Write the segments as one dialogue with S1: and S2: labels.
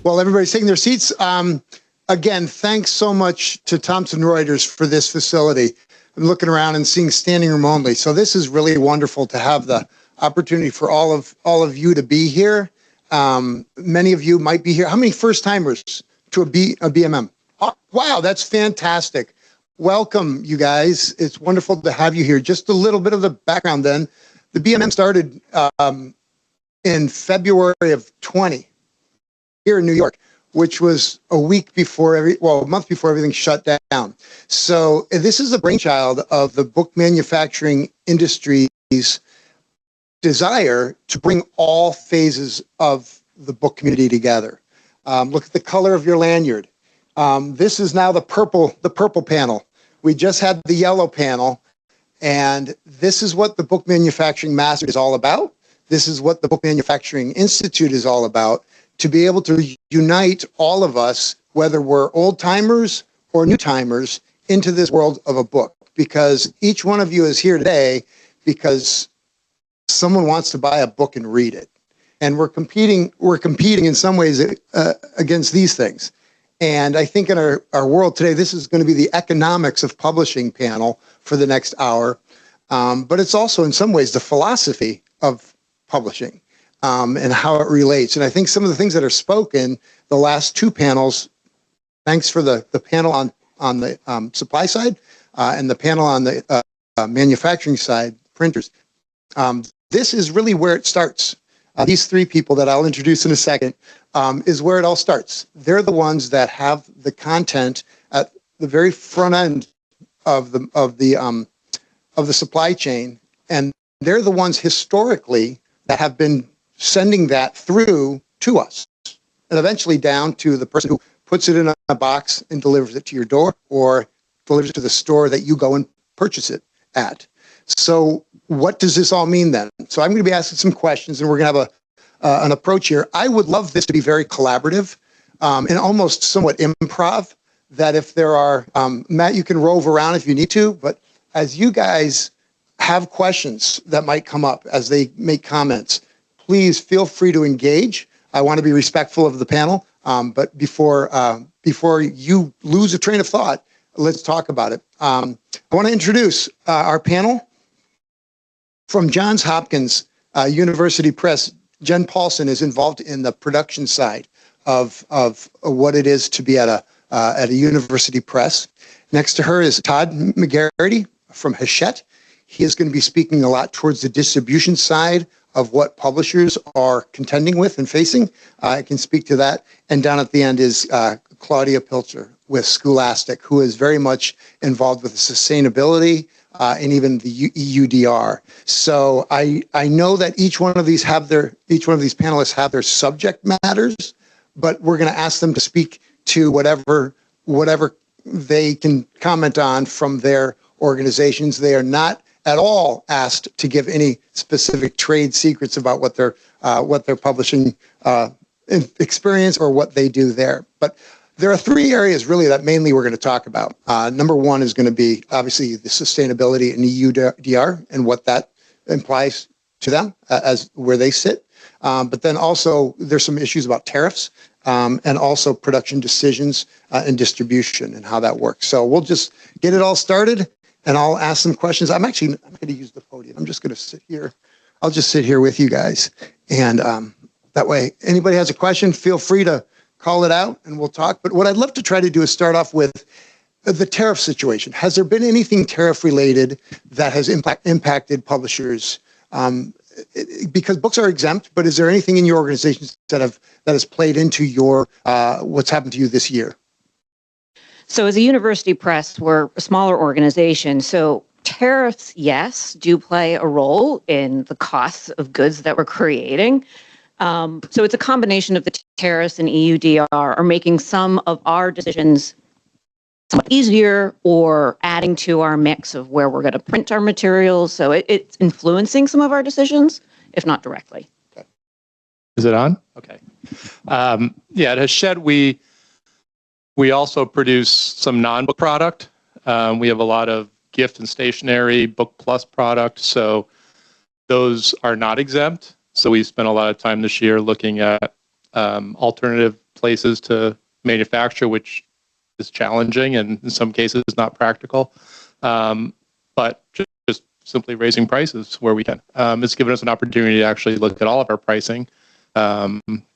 S1: While everybody's taking their seats, again, thanks so much to Thomson Reuters for this facility. I'm looking around and seeing standing room only. So this is really wonderful to have the opportunity for all of you to be here. Many of you might be here. How many first timers to a BMM? Oh, wow, that's fantastic. Welcome, you guys. It's wonderful to have you here. Just a little bit of the background then. The BMM started in February of 20 here in New York, which was a month before everything shut down. So this is the brainchild of the book manufacturing industry's desire to bring all phases of the book community together. Look at the color of your lanyard. This is now the purple panel. We just had the yellow panel, and this is what the Book Manufacturing Master is all about. This is what the Book Manufacturing Institute is all about, to be able to unite all of us, whether we're old timers or new timers, into this world of a book. Because each one of you is here today because someone wants to buy a book and read it. And we're competing in some ways against these things. And I think in our world today, this is going to be the economics of publishing panel for the next hour. But it's also in some ways the philosophy of publishing and how it relates. And I think some of the things that are spoken, the last two panels, thanks for the panel on the supply side and the panel on the manufacturing side, printers. This is really where it starts. These three people that I'll introduce in a second is where it all starts. They're the ones that have the content at the very front end of the supply chain, and they're the ones historically that have been sending that through to us, and eventually down to the person who puts it in a box and delivers it to your door, or delivers it to the store that you go and purchase it at. So what does this all mean then? So I'm going to be asking some questions, and we're going to have an approach here. I would love this to be very collaborative and almost somewhat improv, that if there are, Matt, you can rove around if you need to, but as you guys have questions that might come up as they make comments, please feel free to engage. I want to be respectful of the panel, but before you lose a train of thought, let's talk about it. I want to introduce our panel. From Johns Hopkins University Press, Jenn Paulson is involved in the production side of what it is to be at a university press. Next to her is Todd McGarity from Hachette. He is going to be speaking a lot towards the distribution side of what publishers are contending with and facing. I can speak to that. And down at the end is Claudia Pilcher with Scholastic, who is very much involved with sustainability and even the EUDR. So I know that each one of these panelists have their subject matters, but we're going to ask them to speak to whatever they can comment on from their organizations. They are not at all asked to give any specific trade secrets about what their publishing experience or what they do there. But there are three areas really that mainly we're going to talk about. Number one is going to be obviously the sustainability and EUDR and what that implies to them as where they sit. But then also there's some issues about tariffs and also production decisions and distribution and how that works. So we'll just get it all started and I'll ask some questions. I'm going to use the podium. I'm just going to sit here. I'll just sit here with you guys. And that way, anybody has a question, feel free to call it out and we'll talk. But what I'd love to try to do is start off with the tariff situation. Has there been anything tariff related that has impacted publishers? Because books are exempt, but is there anything in your organizations that has played into your what's happened to you this year?
S2: So as a university press, we're a smaller organization. So tariffs, yes, do play a role in the costs of goods that we're creating. So it's a combination of the tariffs and EUDR are making some of our decisions somewhat easier or adding to our mix of where we're going to print our materials. So it's influencing some of our decisions, if not directly.
S3: Okay. Is it on? Okay. Yeah, at Hachette, we also produce some non-book product. We have a lot of gift and stationery, Book Plus product. So those are not exempt. So we spent a lot of time this year looking at alternative places to manufacture, which is challenging and in some cases not practical. But just simply raising prices where we can. It's given us an opportunity to actually look at all of our pricing,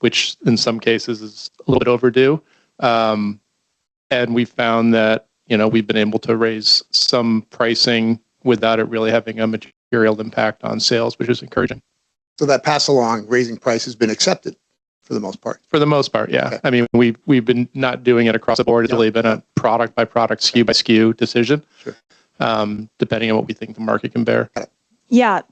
S3: which in some cases is a little bit overdue. And we found that, we've been able to raise some pricing without it really having a material impact on sales, which is encouraging.
S1: So that pass along raising price has been accepted for the most part. For
S3: the most part, yeah. Okay. I mean, we've been not doing it across the board. It's really been a product by product, SKU by SKU decision, sure. Depending on what we think the market can bear.
S4: Yeah,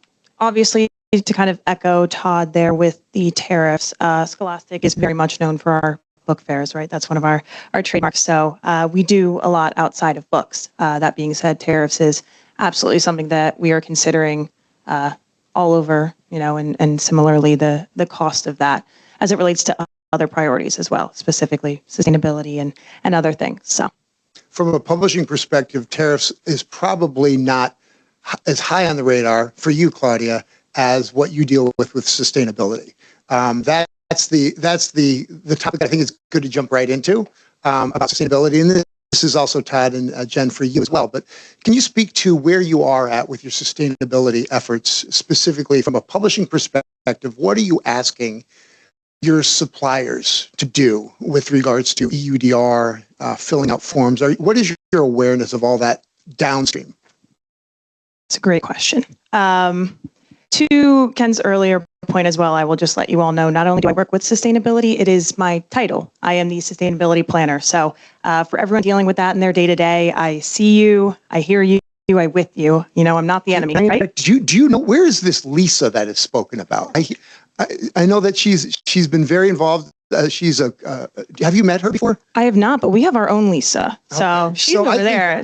S4: obviously, to kind of echo Todd there with the tariffs, Scholastic is very much known for our book fairs, right? That's one of our trademarks. So we do a lot outside of books. That being said, tariffs is absolutely something that we are considering all over, and similarly the cost of that as it relates to other priorities as well, specifically sustainability and other things. So
S1: from a publishing perspective, tariffs is probably not as high on the radar for you, Claudia, as what you deal with sustainability. That's the topic that I think is good to jump right into about sustainability. And this is also Todd and Jenn for you as well. But can you speak to where you are at with your sustainability efforts, specifically from a publishing perspective? What are you asking your suppliers to do with regards to EUDR, filling out forms? What is your awareness of all that downstream?
S4: It's a great question. To Ken's earlier point as well, I will just let you all know, not only do I work with sustainability, it is my title. I am the sustainability planner. So for everyone dealing with that in their day-to-day, I see you, I hear you, I with you. I'm not the enemy, right?
S1: Do you know, where is this Lisa that is spoken about? I know that she's been very involved. Have you met her before?
S4: I have not, but we have our own Lisa. So she's over there.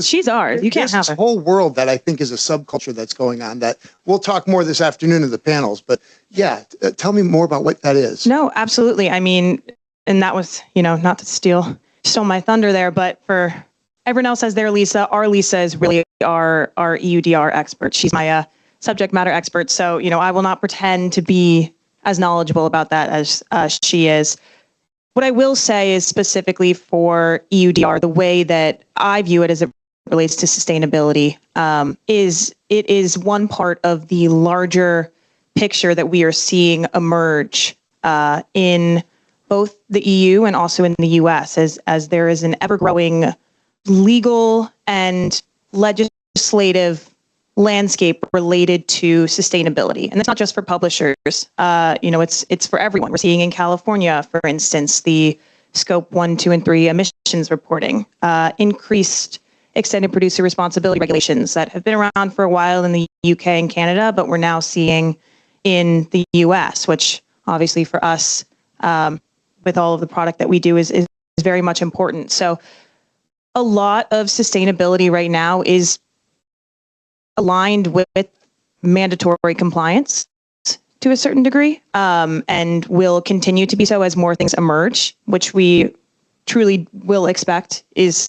S4: She's ours. You can't have her.
S1: There's this whole world that I think is a subculture that's going on that we'll talk more this afternoon in the panels. But yeah, tell me more about what that is.
S4: No, absolutely. I mean, and that was, not to steal my thunder there, but for everyone else has their Lisa, our Lisa is really our EUDR expert. She's my subject matter expert. So, I will not pretend to be as knowledgeable about that as she is. What I will say is specifically for EUDR, the way that I view it as it relates to sustainability is it is one part of the larger picture that we are seeing emerge in both the EU and also in the US as there is an ever-growing legal and legislative landscape related to sustainability. And it's not just for publishers. It's for everyone. We're seeing in California, for instance, the scope 1, 2, and 3 emissions reporting, increased extended producer responsibility regulations that have been around for a while in the UK and Canada, but we're now seeing in the US, which obviously for us, with all of the product that we do is very much important. So a lot of sustainability right now is aligned with mandatory compliance to a certain degree, and will continue to be so as more things emerge, which we truly will expect is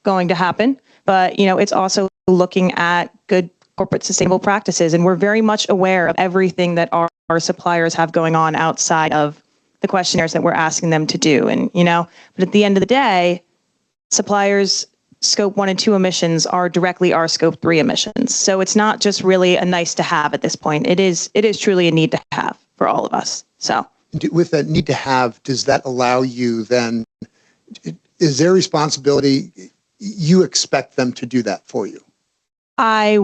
S4: going to happen. But, it's also looking at good corporate sustainable practices, and we're very much aware of everything that our suppliers have going on outside of the questionnaires that we're asking them to do. And, but at the end of the day, suppliers' scope 1 and 2 emissions are directly our scope 3 emissions. So it's not just really a nice to have at this point. It is truly a need to have for all of us. So
S1: with that need to have, does that allow you then, is their responsibility, you expect them to do that for you?
S4: I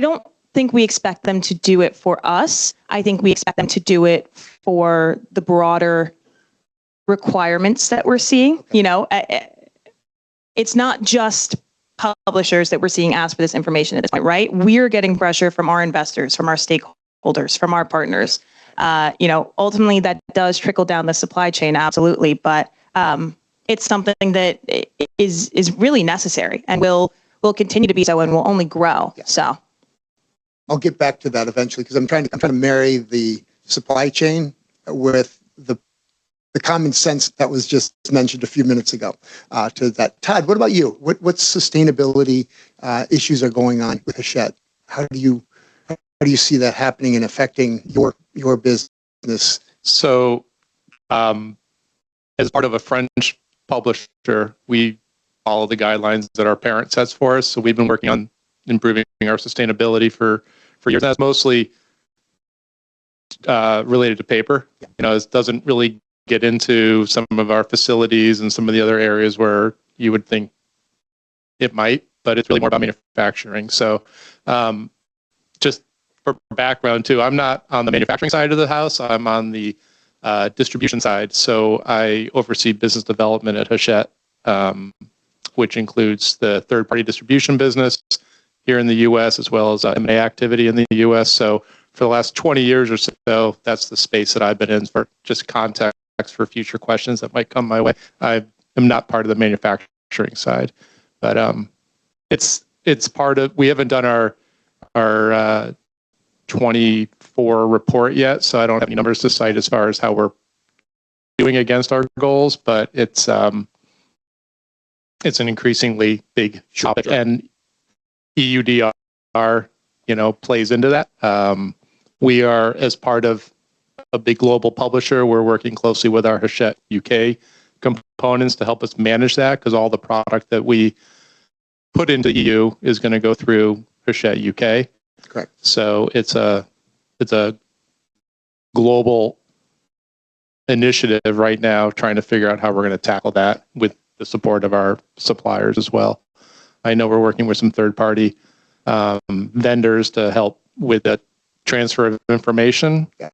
S4: don't think we expect them to do it for us. I think we expect them to do it for the broader requirements that we're seeing. It's not just publishers that we're seeing ask for this information at this point, right? We're getting pressure from our investors, from our stakeholders, from our partners. Ultimately that does trickle down the supply chain, absolutely. But it's something that is really necessary and will continue to be so and will only grow. Yeah. So
S1: I'll get back to that eventually because I'm trying to marry the supply chain with the common sense that was just mentioned a few minutes ago to that. Todd, what about you? What sustainability issues are going on with Hachette? How do you see that happening and affecting your business?
S3: So As part of a French publisher, we follow the guidelines that our parent sets for us. So we've been working on improving our sustainability for years. That's mostly related to paper. It doesn't really get into some of our facilities and some of the other areas where you would think it might, but it's really more about manufacturing. So just for background too, I'm not on the manufacturing side of the house. I'm on the distribution side. So I oversee business development at Hachette, which includes the third-party distribution business here in the U.S. as well as M&A activity in the U.S. So for the last 20 years or so, that's the space that I've been in. For just context for future questions that might come my way, I am not part of the manufacturing side, but it's part of. We haven't done our 24 report yet, so I don't have any numbers to cite as far as how we're doing against our goals, but it's an increasingly big topic, and EUDR, plays into that. We are, as part of a big global publisher, we're working closely with our Hachette UK components to help us manage that, because all the product that we put into EU is going to go through Hachette UK.
S1: Correct.
S3: So it's a global initiative right now, trying to figure out how we're going to tackle that with the support of our suppliers as well. I know we're working with some third-party vendors to help with the transfer of information.
S1: Yeah.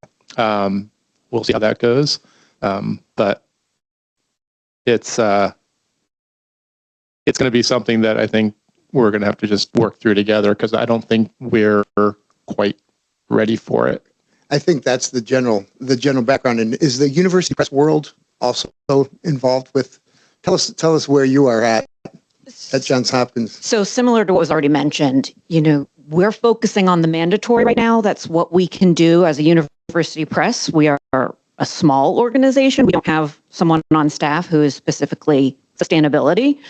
S3: We'll see how that goes, but it's going to be something that I think we're going to have to just work through together, because I don't think we're quite ready for it.
S1: I think that's the general background. And is the university press world also involved with? Tell us where you are at Johns Hopkins.
S2: So similar to what was already mentioned, we're focusing on the mandatory right now. That's what we can do as a university press. We are a small organization. We don't have someone on staff who is specifically sustainability.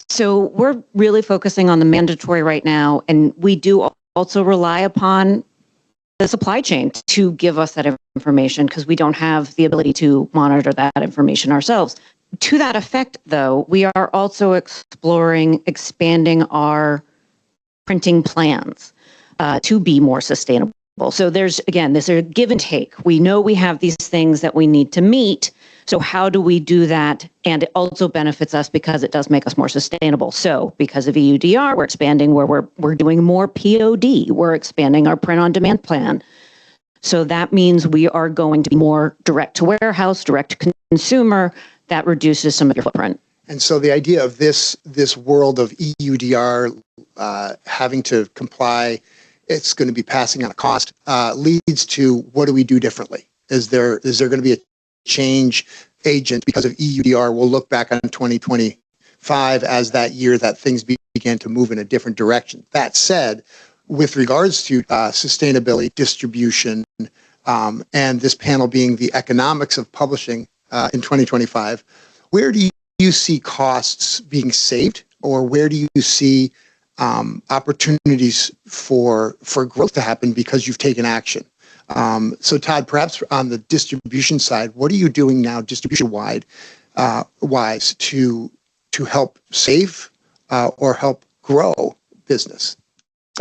S2: So we're really focusing on the mandatory right now, and we do also rely upon the supply chain to give us that information, because we don't have the ability to monitor that information ourselves. To that effect, though, we are also exploring expanding our printing plans to be more sustainable. So there's a give and take. We know we have these things that we need to meet. So how do we do that? And it also benefits us because it does make us more sustainable. So because of EUDR, we're expanding where we're doing more POD. We're expanding our print-on-demand plan. So that means we are going to be more direct to warehouse, direct to consumer. That reduces some of your footprint.
S1: And so the idea of this world of EUDR having to comply, it's going to be passing on a cost, leads to, what do we do differently? Is there going to be a change agent because of EUDR? We'll look back on 2025 as that year that things began to move in a different direction. That said, with regards to sustainability, distribution, and this panel being the economics of publishing in 2025, where do you see costs being saved, or where do you see opportunities for growth to happen because you've taken action? So Todd, perhaps on the distribution side, what are you doing now distribution-wise to help save or help grow business?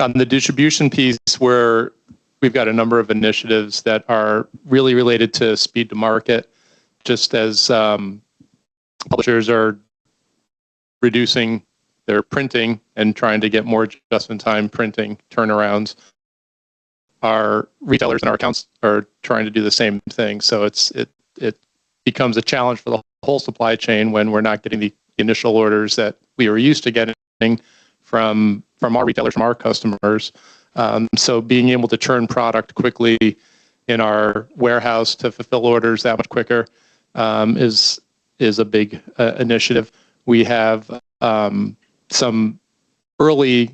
S3: On the distribution piece, where we've got a number of initiatives that are really related to speed to market, just as publishers are reducing their printing and trying to get more just-in-time printing turnarounds. Our retailers and our accounts are trying to do the same thing. So it becomes a challenge for the whole supply chain when we're not getting the initial orders that we were used to getting from our retailers, from our customers. So being able to turn product quickly in our warehouse to fulfill orders that much quicker is a big initiative. We have some early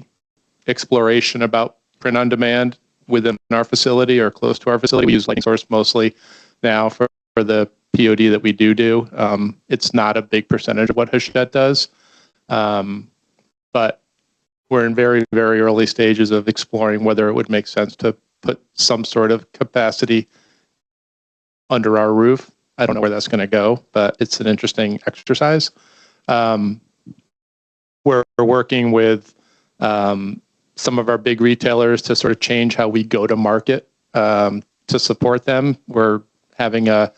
S3: exploration about print on demand within our facility or close to our facility. We use Lightning Source mostly now for the POD that we do. It's not a big percentage of what Hachette does, but we're in very, very early stages of exploring whether it would make sense to put some sort of capacity under our roof I don't know where that's going to go, but it's an interesting exercise. We're working with some of our big retailers to sort of change how we go to market to support them. We're having an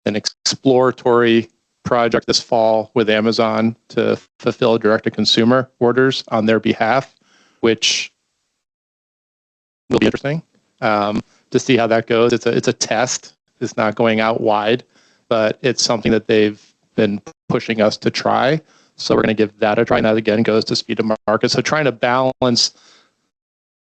S3: exploratory project this fall with Amazon to fulfill direct-to-consumer orders on their behalf, which will be interesting to see how that goes. It's a test. It's not going out wide, but it's something that they've been pushing us to try. So we're going to give that a try. And that again goes to speed to market. So trying to balance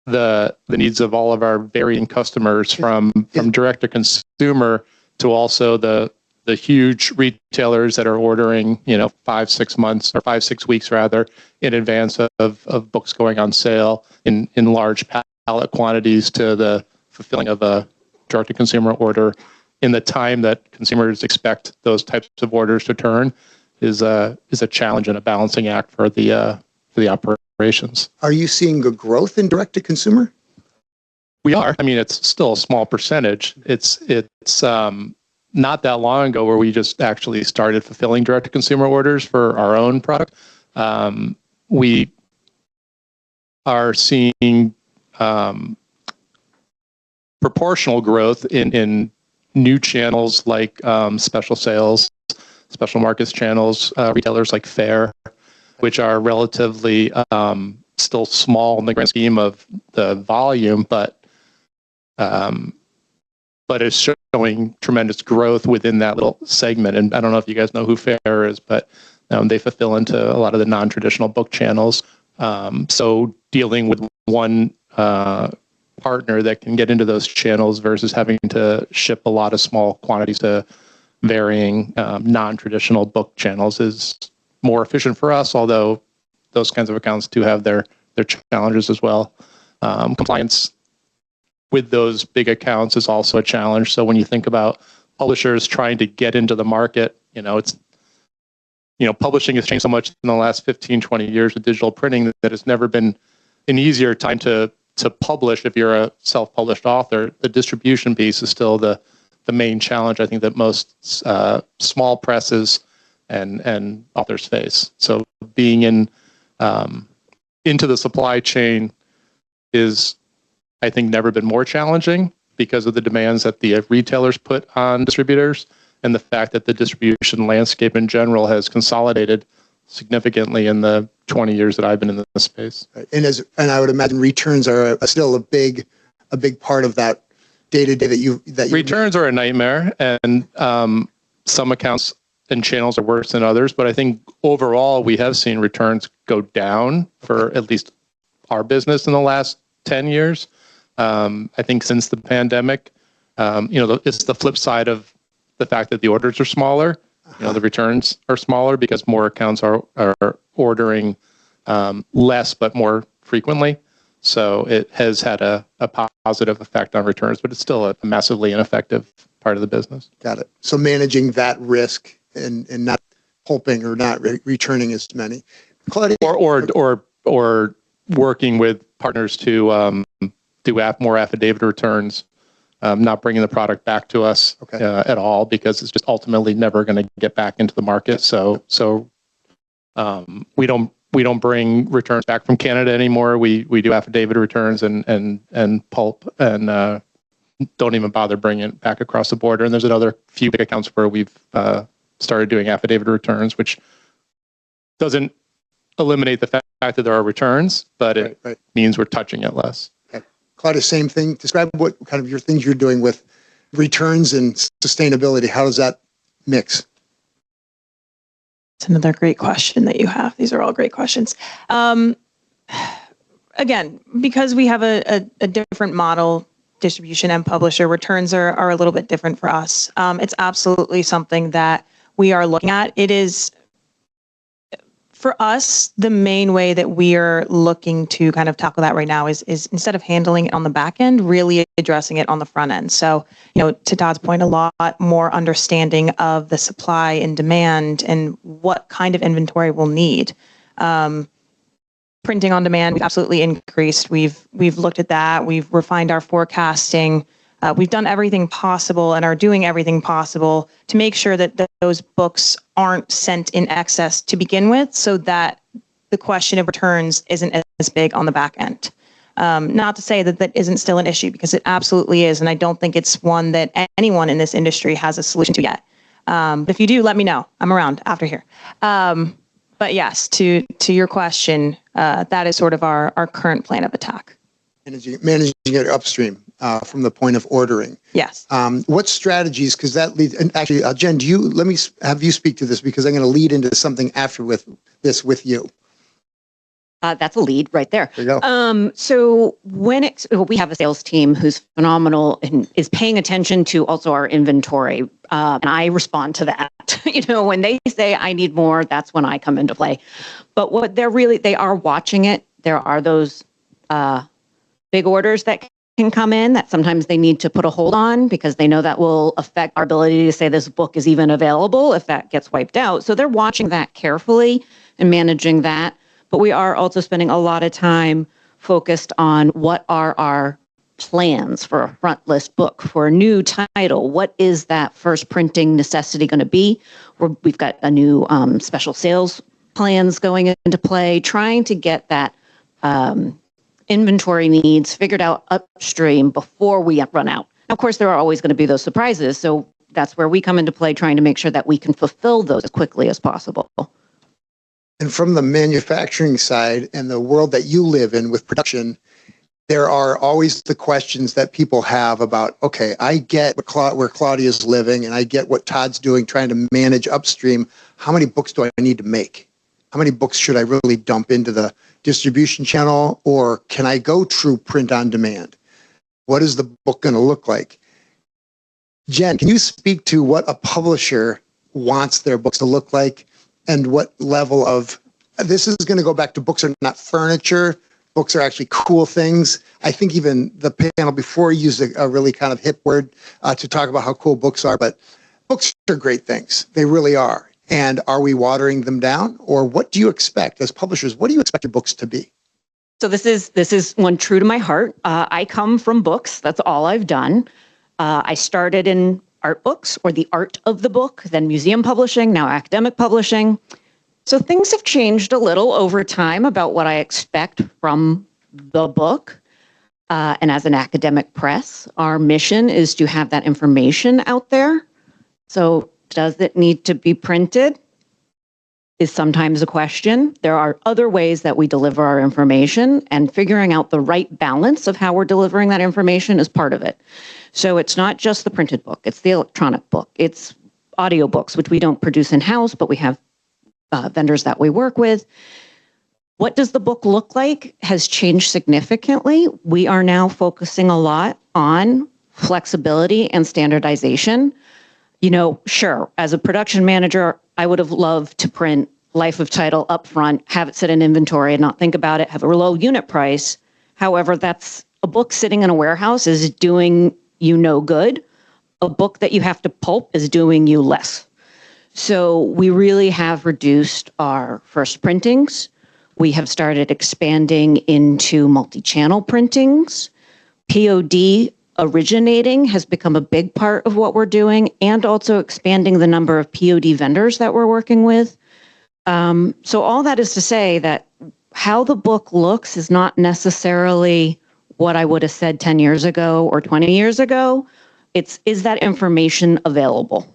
S3: the needs of all of our varying customers from direct to consumer to also the huge retailers that are ordering, 5-6 months or 5-6 weeks rather in advance of books going on sale in large pallet quantities to the fulfilling of a direct to consumer order in the time that consumers expect those types of orders to turn is a challenge and a balancing act for the operations.
S1: Are you seeing a growth in direct to consumer?
S3: We are. I mean, it's still a small percentage. It's not that long ago where we just actually started fulfilling direct to consumer orders for our own product. We are seeing proportional growth in new channels like special sales, special markets channels, retailers like Fair, which are relatively still small in the grand scheme of the volume, but it's showing tremendous growth within that little segment. And I don't know if you guys know who Fair is, but they fulfill into a lot of the non-traditional book channels. So dealing with one partner that can get into those channels versus having to ship a lot of small quantities to varying non-traditional book channels is more efficient for us, although those kinds of accounts do have their challenges as well. Compliance with those big accounts is also a challenge. So when you think about publishers trying to get into the market, it's publishing has changed so much in the last 15, 20 years with digital printing that it's never been an easier time to publish if you're a self-published author. The distribution piece is still the main challenge I think that most small presses and authors face. So being into the supply chain is, I think, never been more challenging because of the demands that the retailers put on distributors and the fact that the distribution landscape in general has consolidated significantly in the 20 years that I've been in the space.
S1: Right. And I would imagine returns are still a big part of that day-to-day that you
S3: returns are a nightmare, and some accounts and channels are worse than others, but I think overall we have seen returns go down for at least our business in the last 10 years. I think since the pandemic, it's the flip side of the fact that the orders are smaller. The returns are smaller because more accounts are ordering less but more frequently. So it has had a positive effect on returns, but it's still a massively ineffective part of the business.
S1: Got it. So managing that risk and not hoping or not returning as many. Claudia,
S3: or working with partners to do more affidavit returns, not bringing the product back to us at all because it's just ultimately never going to get back into the market. So we don't bring returns back from Canada anymore. We do affidavit returns and pulp and don't even bother bringing it back across the border. And there's another few big accounts where we've started doing affidavit returns, which doesn't eliminate the fact that there are returns, but it means we're touching it less.
S1: Okay. Claudia, same thing. Describe what kind of your things you're doing with returns and sustainability. How does that mix?
S4: It's another great question that you have. These are all great questions. Again, because we have a different model, distribution and publisher, returns are a little bit different for us. It's absolutely something that we are looking at. It is, for us, the main way that we are looking to kind of tackle that right now is instead of handling it on the back end, really addressing it on the front end. So, to Todd's point, a lot more understanding of the supply and demand and what kind of inventory we'll need. Printing on demand, we've absolutely increased. We've looked at that. We've refined our forecasting. We've done everything possible and are doing everything possible to make sure that those books aren't sent in excess to begin with, so that the question of returns isn't as big on the back end. Not to say that that isn't still an issue, because it absolutely is, and I don't think it's one that anyone in this industry has a solution to yet. But if you do, let me know. I'm around after here. But yes, to your question, that is sort of our current plan of attack.
S1: Managing it upstream from the point of ordering.
S4: Yes.
S1: What strategies, because that leads, and actually, Jenn, let me have you speak to this, because I'm going to lead into something after with you.
S2: That's a lead right there.
S1: There you go.
S2: So we have a sales team who's phenomenal and is paying attention to also our inventory. And I respond to that. When they say I need more, that's when I come into play. But what they are watching it. There are those big orders that can come in that sometimes they need to put a hold on, because they know that will affect our ability to say this book is even available if that gets wiped out. So they're watching that carefully and managing that. But we are also spending a lot of time focused on what are our plans for a front list book, for a new title. What is that first printing necessity going to be? We've got a new special sales plans going into play, trying to get that inventory needs figured out upstream before we run out. Of course, there are always going to be those surprises. So that's where we come into play, trying to make sure that we can fulfill those as quickly as possible.
S1: And from the manufacturing side and the world that you live in with production, there are always the questions that people have about, okay, I get where Claudia's living and I get what Todd's doing, trying to manage upstream. How many books do I need to make? How many books should I really dump into the distribution channel, or can I go true print on demand? What is the book going to look like? Jenn, can you speak to what a publisher wants their books to look like, and what level of, this is going to go back to books are not furniture, books are actually cool things. I think even the panel before used a really kind of hip word to talk about how cool books are, but books are great things. They really are. And are we watering them down? Or what do you expect as publishers? What do you expect your books to be?
S2: So this is one true to my heart. I come from books. That's all I've done. I started in art books, or the art of the book, then museum publishing, now academic publishing. So things have changed a little over time about what I expect from the book. And as an academic press, our mission is to have that information out there. So does it need to be printed? Is sometimes a question. There are other ways that we deliver our information, and figuring out the right balance of how we're delivering that information is part of it. So it's not just the printed book, it's the electronic book, it's audiobooks, which we don't produce in-house, but we have vendors that we work with. What does the book look like has changed significantly. We are now focusing a lot on flexibility and standardization. Sure, as a production manager, I would have loved to print life of title up front, have it sit in inventory and not think about it, have a low unit price. However, that's a book sitting in a warehouse is doing you no good. A book that you have to pulp is doing you less. So we really have reduced our first printings. We have started expanding into multi-channel printings. POD originating has become a big part of what we're doing, and also expanding the number of POD vendors that we're working with. So all that is to say that how the book looks is not necessarily what I would have said 10 years ago or 20 years ago. Is that information available?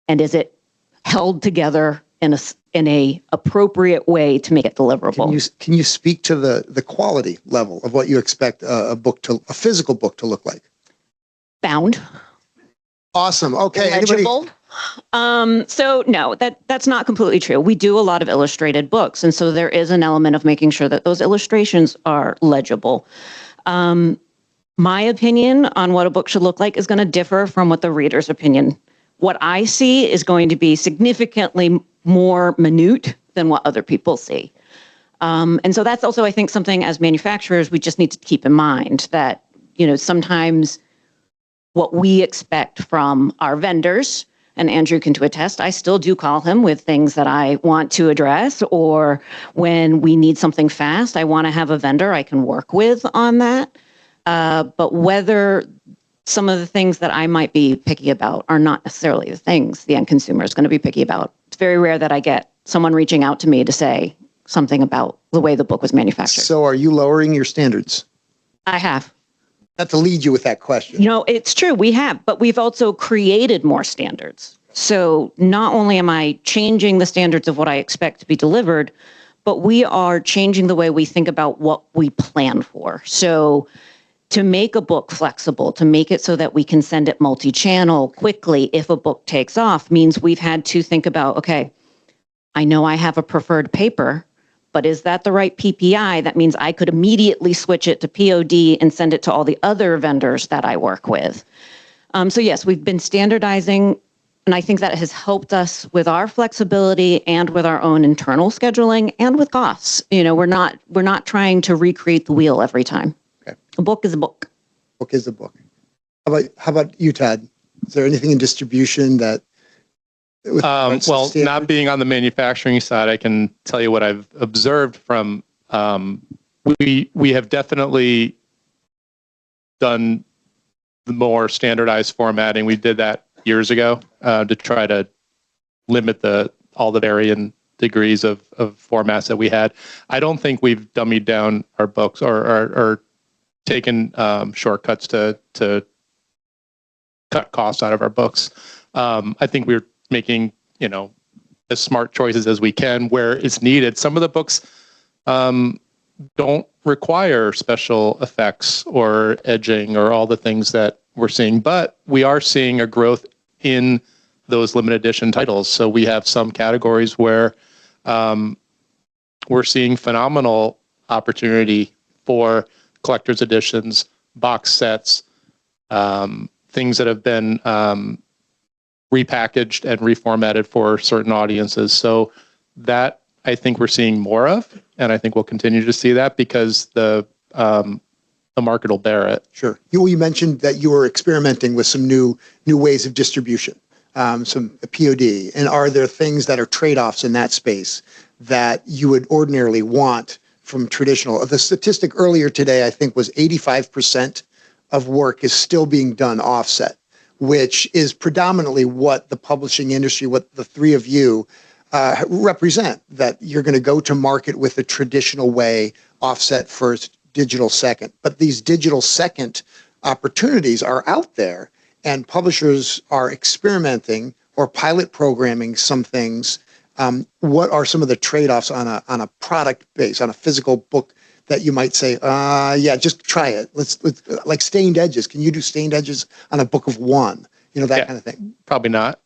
S2: And is it held together in a appropriate way to make it deliverable?
S1: Can you speak to the quality level of what you expect a physical book to look like?
S2: Bound.
S1: Awesome. Okay.
S2: Legible. So no, that's not completely true. We do a lot of illustrated books, and so there is an element of making sure that those illustrations are legible. My opinion on what a book should look like is going to differ from what the reader's opinion. What I see is going to be significantly more minute than what other people see. And so that's also, I think, something as manufacturers, we just need to keep in mind that, sometimes what we expect from our vendors, and Andrew can attest, I still do call him with things that I want to address, or when we need something fast, I want to have a vendor I can work with on that. But whether some of the things that I might be picky about are not necessarily the things the end consumer is going to be picky about. It's very rare that I get someone reaching out to me to say something about the way the book was manufactured.
S1: So are you lowering your standards?
S2: I have.
S1: Not to lead you with that question.
S2: You know, it's true, we have, but we've also created more standards. So not only am I changing the standards of what I expect to be delivered, but we are changing the way we think about what we plan for. So to make a book flexible, to make it so that we can send it multi-channel quickly if a book takes off, means we've had to think about, okay, I know I have a preferred paper, but is that the right PPI? That means I could immediately switch it to POD and send it to all the other vendors that I work with. So yes, we've been standardizing, and I think that has helped us with our flexibility and with our own internal scheduling and with costs. You know, we're not trying to recreate the wheel every time.
S1: Okay.
S2: A book is a book.
S1: Book is a book. How about you, Todd? Is there anything in distribution that?
S3: Well, not being on the manufacturing side, I can tell you what I've observed from. We have definitely done the more standardized formatting. We did that years ago to try to limit all the varying degrees of formats that we had. I don't think we've dummied down our books or taken shortcuts to cut costs out of our books. I think we're making, you know, as smart choices as we can where it's needed. Some of the books don't require special effects or edging or all the things that we're seeing, but we are seeing a growth in those limited edition titles. So we have some categories where we're seeing phenomenal opportunity for collector's editions, box sets, things that have been repackaged and reformatted for certain audiences. So that I think we're seeing more of, and I think we'll continue to see that because the market will bear it.
S1: Sure. You mentioned that you were experimenting with some new ways of distribution, some POD. And are there things that are trade-offs in that space that you would ordinarily want from traditional? The statistic earlier today, I think, was 85% of work is still being done offset, which is predominantly what the publishing industry, what the three of you represent, that you're going to go to market with the traditional way, offset first, digital second. But these digital second opportunities are out there, and publishers are experimenting or pilot programming some things. What are some of the trade-offs on a product base, on a physical book that you might say, yeah, just try it. Let's like stained edges. Can you do stained edges on a book of one? You know, that kind of thing.
S3: Probably not.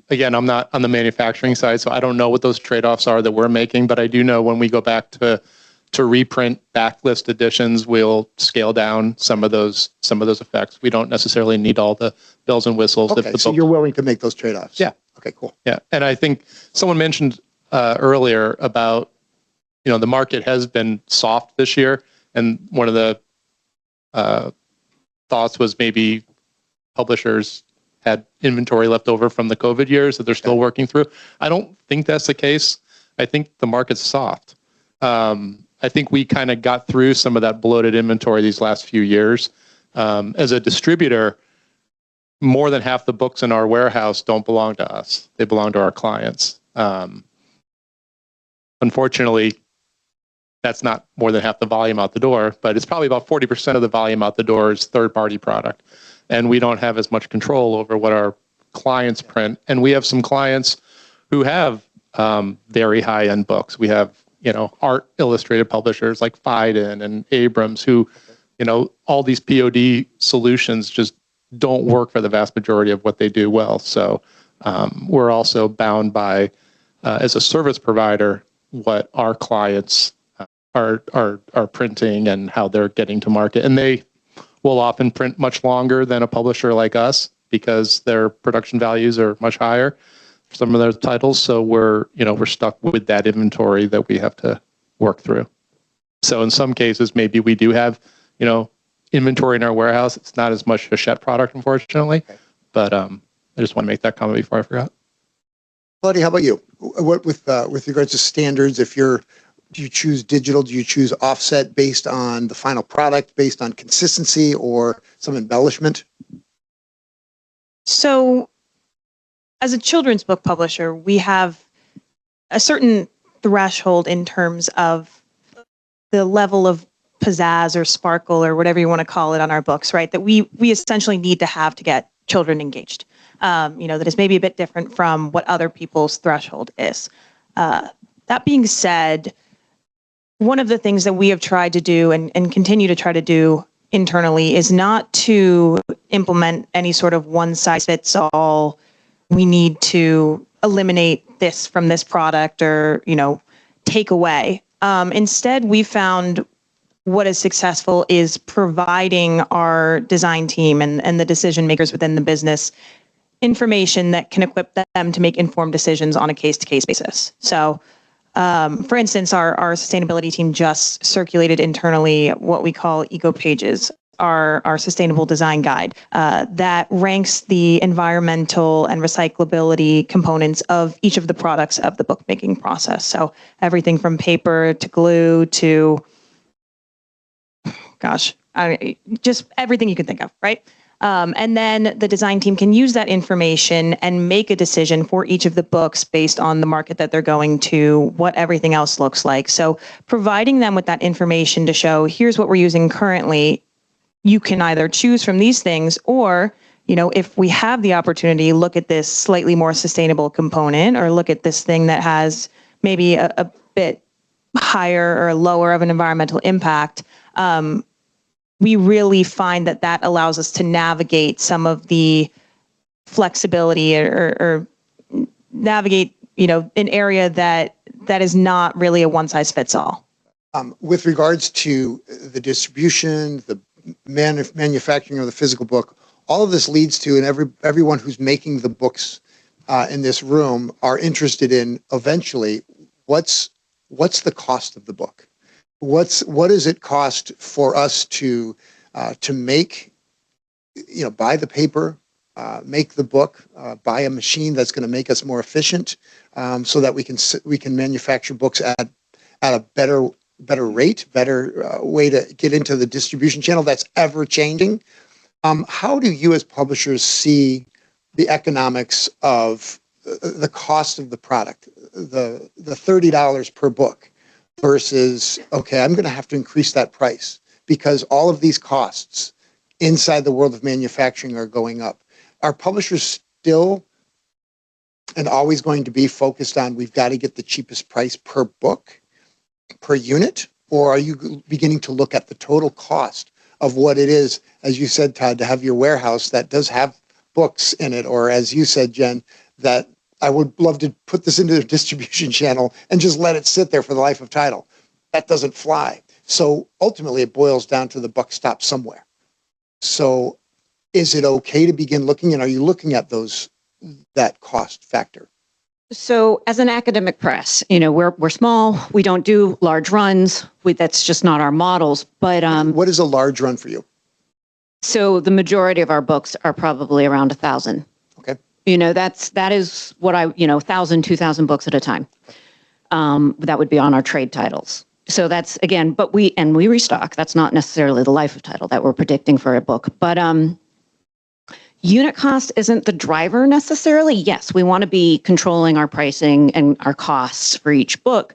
S3: Again, I'm not on the manufacturing side, so I don't know what those trade-offs are that we're making, but I do know when we go back to reprint backlist editions, we'll scale down some of those effects. We don't necessarily need all the bells and whistles.
S1: Okay, so you're willing to make those trade-offs.
S3: Yeah.
S1: Okay, cool.
S3: Yeah, and I think someone mentioned earlier about, you know, the market has been soft this year, and one of the thoughts was maybe publishers had inventory left over from the COVID years that they're still working through. I don't think that's the case. I think the market's soft. I think we kind of got through some of that bloated inventory these last few years. As a distributor, more than half the books in our warehouse don't belong to us. They belong to our clients. Unfortunately, that's not more than half the volume out the door, but it's probably about 40% of the volume out the door is third-party product. And we don't have as much control over what our clients print. And we have some clients who have very high-end books. We have, you know, art illustrated publishers like Fiden and Abrams who, you know, all these POD solutions just don't work for the vast majority of what they do well. So we're also bound by, as a service provider, what our clients are printing and how they're getting to market. And they will often print much longer than a publisher like us because their production values are much higher for some of their titles. So we're stuck with that inventory that we have to work through. So in some cases, maybe we do have, you know, inventory in our warehouse. It's not as much Hachette product, unfortunately. Okay. But I just want to make that comment before I forgot.
S1: Claudia, how about you? What with regards to standards, if you're Do you choose digital? Do you choose offset based on the final product, based on consistency or some embellishment?
S4: So, as a children's book publisher, we have a certain threshold in terms of the level of pizzazz or sparkle or whatever you want to call it on our books, right? That we essentially need to have to get children engaged. That is maybe a bit different from what other people's threshold is. That being said, one of the things that we have tried to do and continue to try to do internally is not to implement any sort of one size fits all. We need to eliminate this from this product or, take away. Instead, we found what is successful is providing our design team and the decision makers within the business information that can equip them to make informed decisions on a case-to-case basis. So, for instance, our sustainability team just circulated internally what we call Eco Pages, our sustainable design guide that ranks the environmental and recyclability components of each of the products of the bookmaking process. So everything from paper to glue to, just everything you can think of, right? And then the design team can use that information and make a decision for each of the books based on the market that they're going to, what everything else looks like. So providing them with that information to show, here's what we're using currently. You can either choose from these things or, if we have the opportunity, look at this slightly more sustainable component or look at this thing that has maybe a bit higher or lower of an environmental impact. We really find that allows us to navigate some of the flexibility or navigate, an area that is not really a one size fits all.
S1: With regards to the distribution, the manufacturing of the physical book, all of this leads to, and everyone who's making the books in this room are interested in eventually, what's the cost of the book? What does it cost for us to make, buy the paper, make the book, buy a machine that's going to make us more efficient, so that we can manufacture books at a better rate, better way to get into the distribution channel that's ever changing. How do you as publishers see the economics of the cost of the product, the $30 per book versus, okay, I'm going to have to increase that price because all of these costs inside the world of manufacturing are going up? Are publishers still and always going to be focused on we've got to get the cheapest price per book, per unit? Or are you beginning to look at the total cost of what it is, as you said, Todd, to have your warehouse that does have books in it, or as you said, Jen, that I would love to put this into the distribution channel and just let it sit there for the life of title. That doesn't fly. So ultimately it boils down to the buck stops somewhere. So is it okay to begin looking, and are you looking at that cost factor?
S2: So as an academic press, we're small, we don't do large runs. That's just not our models. But
S1: what is a large run for you?
S2: So the majority of our books are probably around 1,000.
S1: Okay.
S2: That is what 1,000, 2,000 books at a time. That would be on our trade titles. So that's, again, but we restock. That's not necessarily the life of title that we're predicting for a book. But unit cost isn't the driver necessarily. Yes, we want to be controlling our pricing and our costs for each book.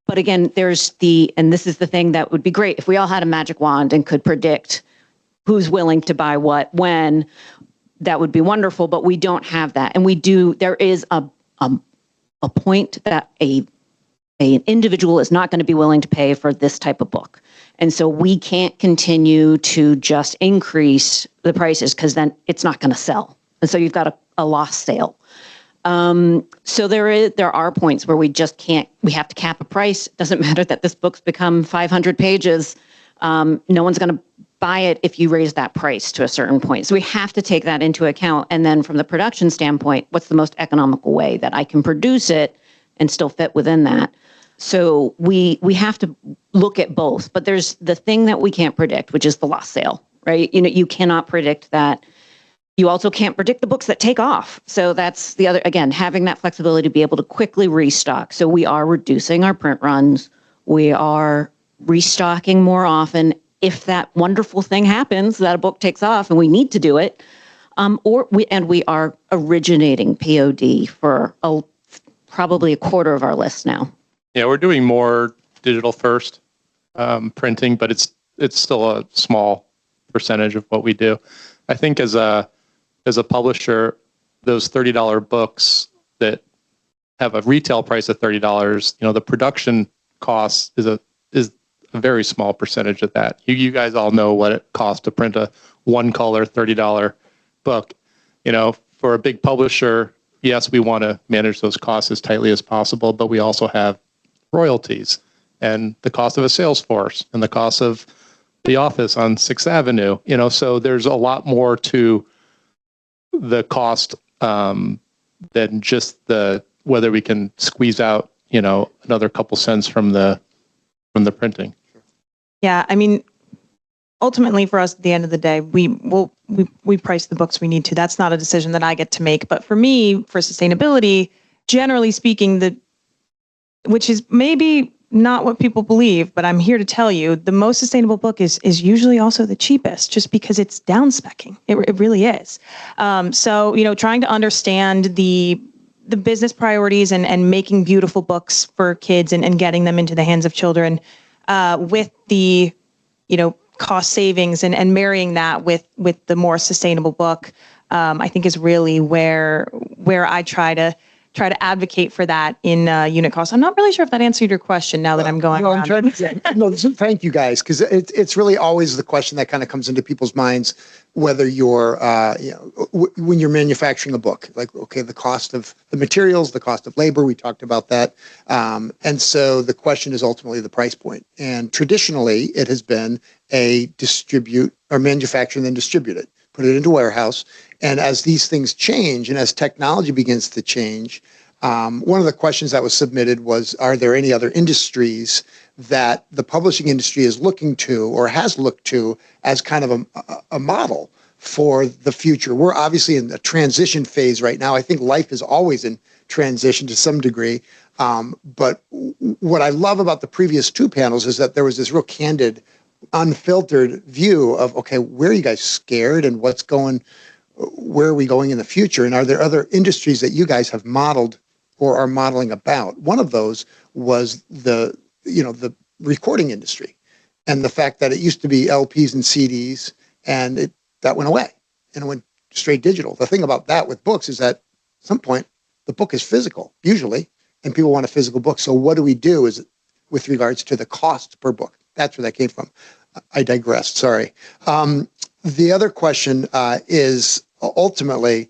S2: But again, and this is the thing that would be great if we all had a magic wand and could predict who's willing to buy what, when. That would be wonderful, but we don't have that. And there is a point that an individual is not going to be willing to pay for this type of book. And so we can't continue to just increase the prices because then it's not going to sell. And so you've got a lost sale. So there are points where we just can't, we have to cap a price. It doesn't matter that this book's become 500 pages. No one's going to buy it if you raise that price to a certain point. So we have to take that into account. And then from the production standpoint, what's the most economical way that I can produce it and still fit within that? So we have to look at both, but there's the thing that we can't predict, which is the lost sale, right? You cannot predict that. You also can't predict the books that take off. So that's the other, again, having that flexibility to be able to quickly restock. So we are reducing our print runs. We are restocking more often if that wonderful thing happens that a book takes off and we need to do it. We are originating POD for probably a quarter of our list now.
S3: Yeah, we're doing more digital first printing, but it's still a small percentage of what we do. I think as a publisher, those $30 books that have a retail price of $30, the production cost is a very small percentage of that. You guys all know what it costs to print a one color $30 book. For a big publisher, yes, we want to manage those costs as tightly as possible, but we also have royalties and the cost of a sales force and the cost of the office on 6th Avenue. So there's a lot more to the cost than just whether we can squeeze out, another couple cents from the printing.
S4: Yeah, I mean, ultimately for us at the end of the day, we price the books we need to. That's not a decision that I get to make. But for me, for sustainability, generally speaking, which is maybe not what people believe, but I'm here to tell you, the most sustainable book is usually also the cheapest, just because it's down specking. It really is. So, trying to understand the business priorities and making beautiful books for kids and getting them into the hands of children with the, cost savings and marrying that with the more sustainable book, I think is really where I try to advocate for that in unit cost. I'm not really sure if that answered your question now that I'm going around.
S1: Thank you guys, because it's really always the question that kind of comes into people's minds, whether you're, when you're manufacturing a book, like, okay, the cost of the materials, the cost of labor, we talked about that. And so the question is ultimately the price point. And traditionally, it has been a distribute or manufacture and then distribute it, put it into a warehouse. And as these things change and as technology begins to change, one of the questions that was submitted was, are there any other industries that the publishing industry is looking to or has looked to as kind of a model for the future? We're obviously in a transition phase right now. I think life is always in transition to some degree. But what I love about the previous two panels is that there was this real candid, unfiltered view of, okay, where are you guys scared and where are we going in the future? And are there other industries that you guys have modeled or are modeling about? One of those was the recording industry and the fact that it used to be LPs and CDs and that went away and it went straight digital. The thing about that with books is that at some point the book is physical usually, and people want a physical book. So what do we do is with regards to the cost per book? That's where that came from. I digressed, sorry. The other question is ultimately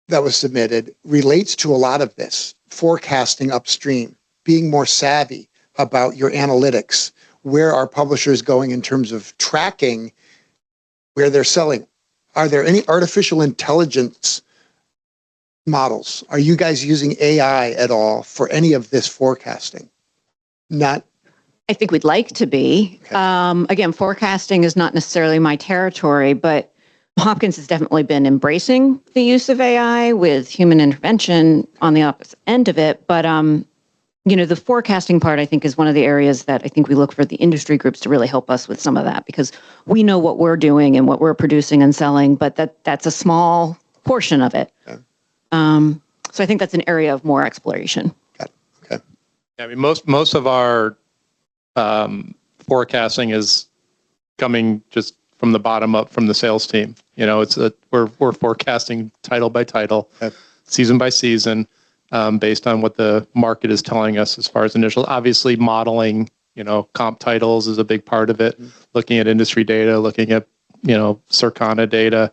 S1: that was submitted relates to a lot of this, forecasting upstream, being more savvy about your analytics, where are publishers going in terms of tracking where they're selling. Are there any artificial intelligence models? Are you guys using AI at all for any of this forecasting? Not.
S2: I think we'd like to be. Okay. Again, forecasting is not necessarily my territory, but Hopkins has definitely been embracing the use of AI with human intervention on the opposite end of it. But, the forecasting part, I think, is one of the areas that I think we look for the industry groups to really help us with some of that, because we know what we're doing and what we're producing and selling, but that's a small portion of it. Okay. So I think that's an area of more exploration.
S1: Okay.
S3: Yeah, I mean, most of our forecasting is coming just from the bottom up from the sales team. We're forecasting title by title, okay, season by season, based on what the market is telling us as far as initial. Obviously, modeling, comp titles is a big part of it. Mm-hmm. Looking at industry data, looking at Circana data,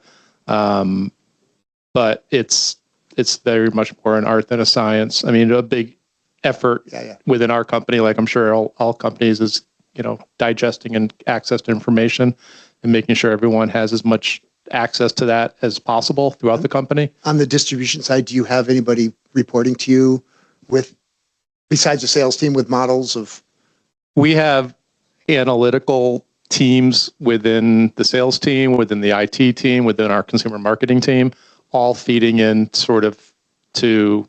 S3: but it's very much more an art than a science. I mean, a big effort within our company, like I'm sure all companies, is digesting and access to information and making sure everyone has as much access to that as possible throughout the company.
S1: On the distribution side, do you have anybody reporting to you besides the sales team with models of?
S3: We have analytical teams within the sales team, within the IT team, within our consumer marketing team, all feeding in sort of to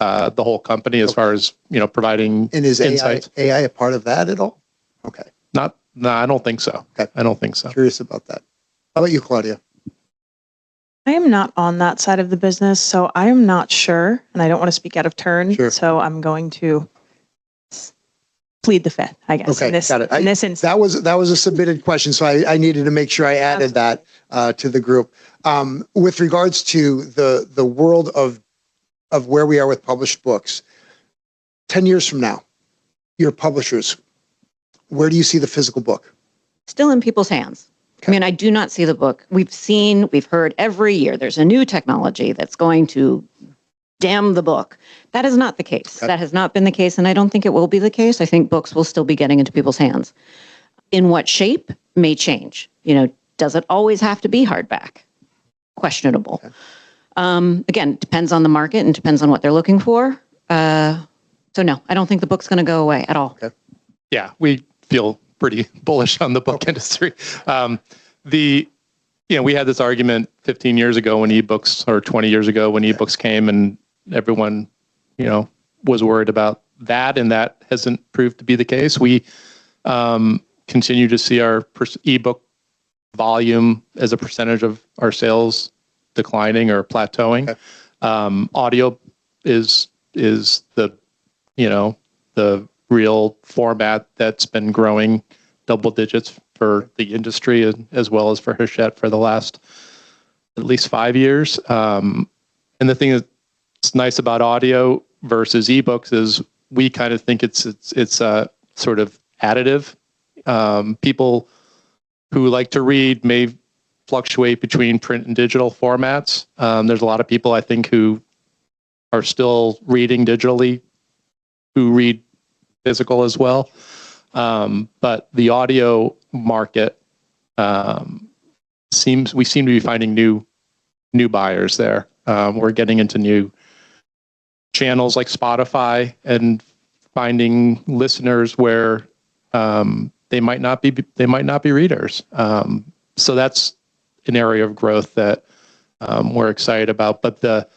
S3: the whole company as far as, providing
S1: And is
S3: insights.
S1: AI a part of that at all? Okay.
S3: No, I don't think so.
S1: Okay.
S3: I don't think so.
S1: Curious about that. How about you, Claudia?
S4: I am not on that side of the business, so I am not sure, and I don't want to speak out of turn.
S1: Sure.
S4: So I'm going to plead the fifth, I guess.
S1: Okay, got it.
S4: In this instance.
S1: That was a submitted question, so I needed to make sure I added that to the group. With regards to the world of where we are with published books, 10 years from now, your publishers, where do you see the physical book?
S2: Still in people's hands.
S1: Okay.
S2: I mean, I do not see the book. We've heard every year there's a new technology that's going to damn the book. That is not the case.
S1: Okay.
S2: That has not been the case, and I don't think it will be the case. I think books will still be getting into people's hands. In what shape may change. Does it always have to be hardback? Questionable. Okay. Again, depends on the market and depends on what they're looking for. So no, I don't think the book's going to go away at all.
S1: Okay.
S3: Yeah, we feel pretty bullish on the book industry. We had this argument 15 years ago when ebooks, or 20 years ago when ebooks came, and everyone, was worried about that, and that hasn't proved to be the case. We continue to see our ebook volume as a percentage of our sales declining or plateauing. Okay. Audio is the real format that's been growing double digits for the industry as well as for Hachette for the last at least 5 years. And the thing that's nice about audio versus ebooks is we kind of think it's sort of additive. People who like to read may fluctuate between print and digital formats. There's a lot of people, I think, who are still reading digitally, who read physical as well. But the audio market we seem to be finding new buyers there. We're getting into new channels like Spotify and finding listeners where they might not be readers. So that's an area of growth that we're excited about. But the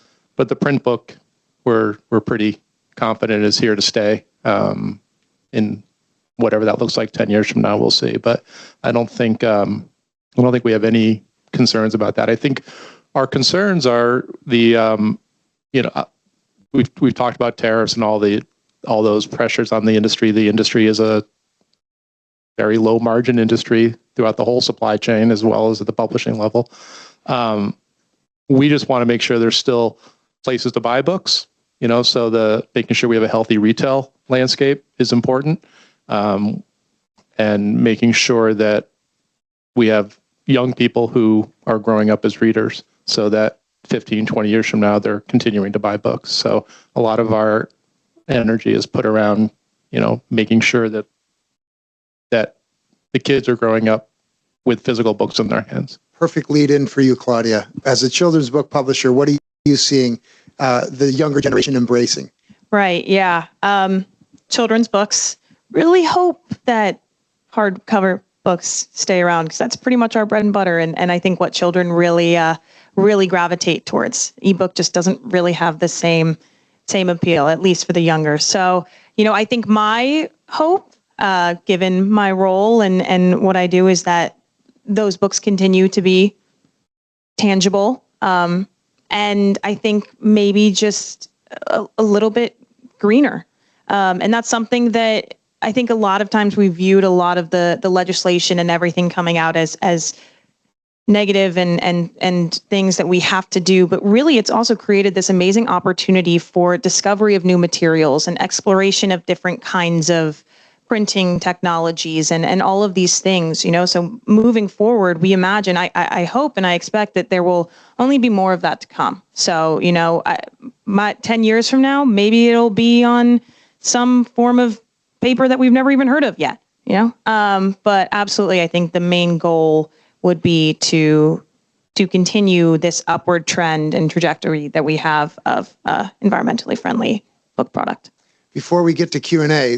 S3: print book we're pretty confident is here to stay. In whatever that looks like 10 years from now, we'll see. But I don't think we have any concerns about that. I think our concerns are we've talked about tariffs and all those pressures on the industry. The industry is a very low margin industry throughout the whole supply chain as well as at the publishing level. We just want to make sure there's still places to buy books. So making sure we have a healthy retail landscape is important, and making sure that we have young people who are growing up as readers so that 15, 20 years from now, they're continuing to buy books. So a lot of our energy is put around, making sure that the kids are growing up with physical books in their hands.
S1: Perfect lead in for you, Claudia. As a children's book publisher, what are you seeing the younger generation embracing?
S4: Right. Yeah. Children's books. Really hope that hardcover books stay around because that's pretty much our bread and butter. And I think what children really gravitate towards. Ebook just doesn't really have the same appeal, at least for the younger. So, I think my hope, given my role and what I do, is that those books continue to be tangible. And I think maybe just a little bit greener. And that's something that I think a lot of times we viewed a lot of the legislation and everything coming out as negative and things that we have to do. But really, it's also created this amazing opportunity for discovery of new materials and exploration of different kinds of printing technologies and all of these things, so moving forward, we imagine, I hope and I expect that there will only be more of that to come. So, 10 years from now, maybe it'll be on some form of paper that we've never even heard of yet, but absolutely, I think the main goal would be to continue this upward trend and trajectory that we have of environmentally friendly book product.
S1: Before we get to Q&A,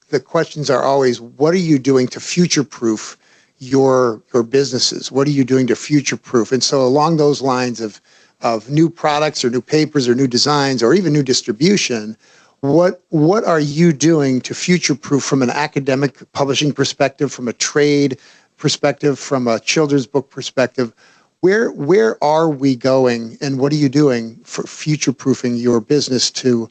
S1: the questions are always, what are you doing to future-proof your businesses? What are you doing to future-proof? And so along those lines of of new products or new papers or new designs or even new distribution, what are you doing to future-proof from an academic publishing perspective, from a trade perspective, from a children's book perspective? Where are we going, and what are you doing for future-proofing your business to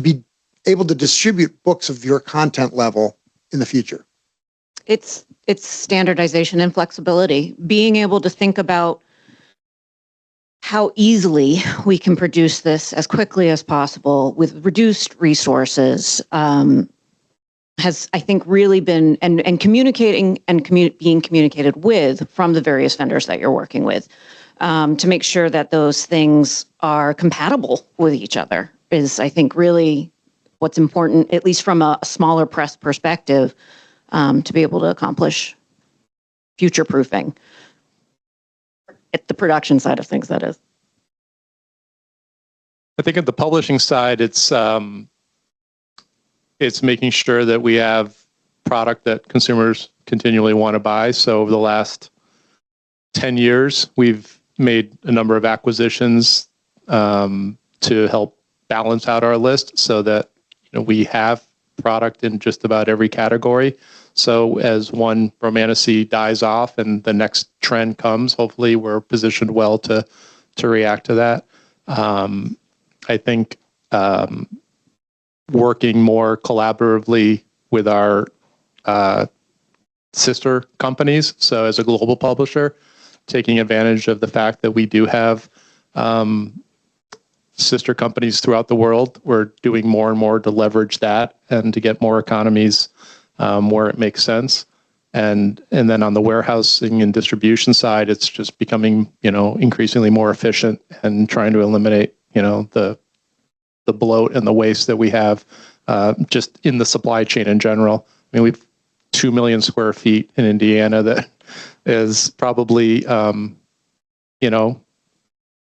S1: be able to distribute books of your content level in the future?
S2: It's standardization and flexibility, being able to think about how easily we can produce this as quickly as possible with reduced resources, has, I think, really been, and communicating and being communicated with from the various vendors that you're working with, to make sure that those things are compatible with each other is, I think, really what's important, at least from a smaller press perspective, to be able to accomplish future proofing. At the production side of things, that is.
S3: I think at the publishing side, it's making sure that we have product that consumers continually want to buy. So over the last 10 years, we've made a number of acquisitions to help balance out our list so that we have product in just about every category. So as one romantasy dies off and the next trend comes, hopefully we're positioned well to react to that. I think working more collaboratively with our sister companies. So as a global publisher, taking advantage of the fact that we do have sister companies throughout the world, we're doing more and more to leverage that and to get more economies where it makes sense. And then on the warehousing and distribution side, it's just becoming, increasingly more efficient and trying to eliminate, the bloat and the waste that we have just in the supply chain in general. I mean, we've 2 million square feet in Indiana that is probably,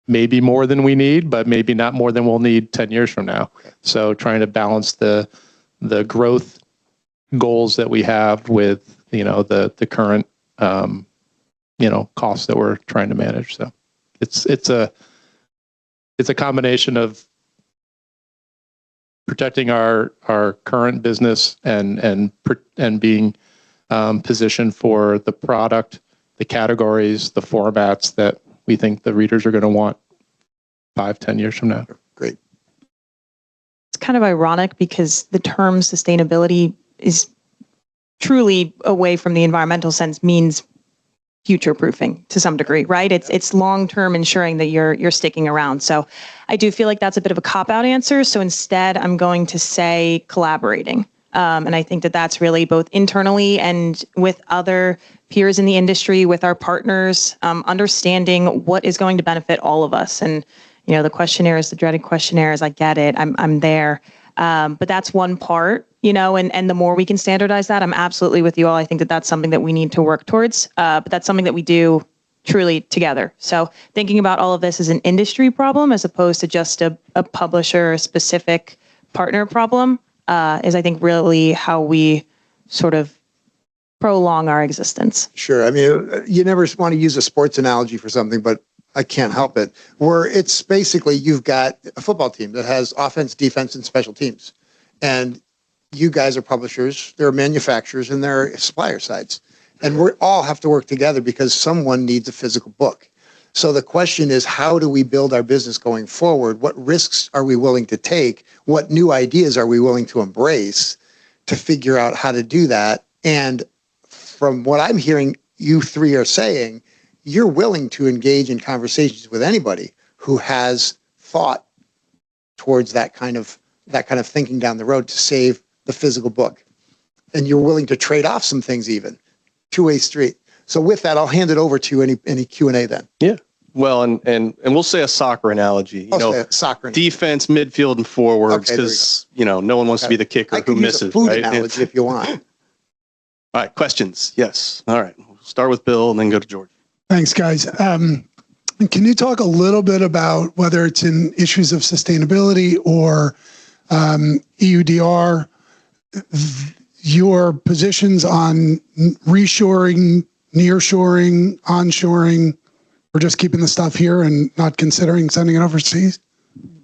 S3: maybe more than we need, but maybe not more than we'll need 10 years from now. So trying to balance the growth goals that we have with, the current, costs that we're trying to manage. So it's a combination of protecting our current business and being positioned for the product, the categories, the formats that we think the readers are going to want 5-10 years from now.
S1: Great.
S4: It's kind of ironic because the term sustainability is truly away from the environmental sense means future proofing to some degree, right? It's long-term ensuring that you're sticking around. So I do feel like that's a bit of a cop-out answer. So instead, I'm going to say collaborating. And I think that that's really both internally and with other peers in the industry, with our partners, understanding what is going to benefit all of us. And, the questionnaires, the dreaded questionnaires, I get it. I'm there. But that's one part, and the more we can standardize that, I'm absolutely with you all. I think that that's something that we need to work towards. But that's something that we do truly together. So thinking about all of this as an industry problem as opposed to just a publisher specific partner problem is, I think, really how we sort of prolong our existence.
S1: Sure. I mean, you never want to use a sports analogy for something, but I can't help it. Where it's basically you've got a football team that has offense, defense, and special teams. And you guys are publishers, there are manufacturers, and there are supplier sides. And we all have to work together because someone needs a physical book. So the question is, how do we build our business going forward? What risks are we willing to take? What new ideas are we willing to embrace to figure out how to do that? And from what I'm hearing you three are saying, you're willing to engage in conversations with anybody who has thought towards that kind of thinking down the road to save the physical book. And you're willing to trade off some things even. Two-way street. So with that, I'll hand it over to any Q&A then.
S5: Yeah. Well, and we'll say a soccer analogy.
S1: Soccer
S5: defense, midfield, and forwards, because no one wants to be the kicker who misses.
S1: A food
S5: right?
S1: analogy if you want.
S5: All right, questions? Yes. All right. We'll start with Bill and then go to George.
S6: Thanks, guys. Can you talk a little bit about whether it's in issues of sustainability or EUDR, your positions on reshoring, nearshoring, onshoring, We're just keeping the stuff here and not considering sending it overseas?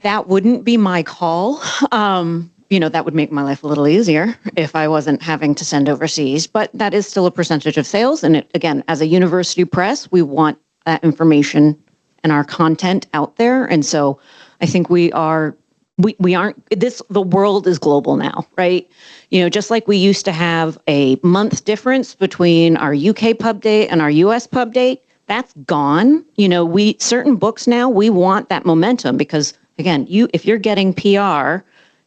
S2: That wouldn't be my call. That would make my life a little easier if I wasn't having to send overseas, but that is still a percentage of sales. And again, as a university press, we want that information and our content out there. And so I think we aren't, the world is global now, right? Just like we used to have a month difference between our UK pub date and our US pub date, that's gone. Certain books now, we want that momentum because again, if you're getting PR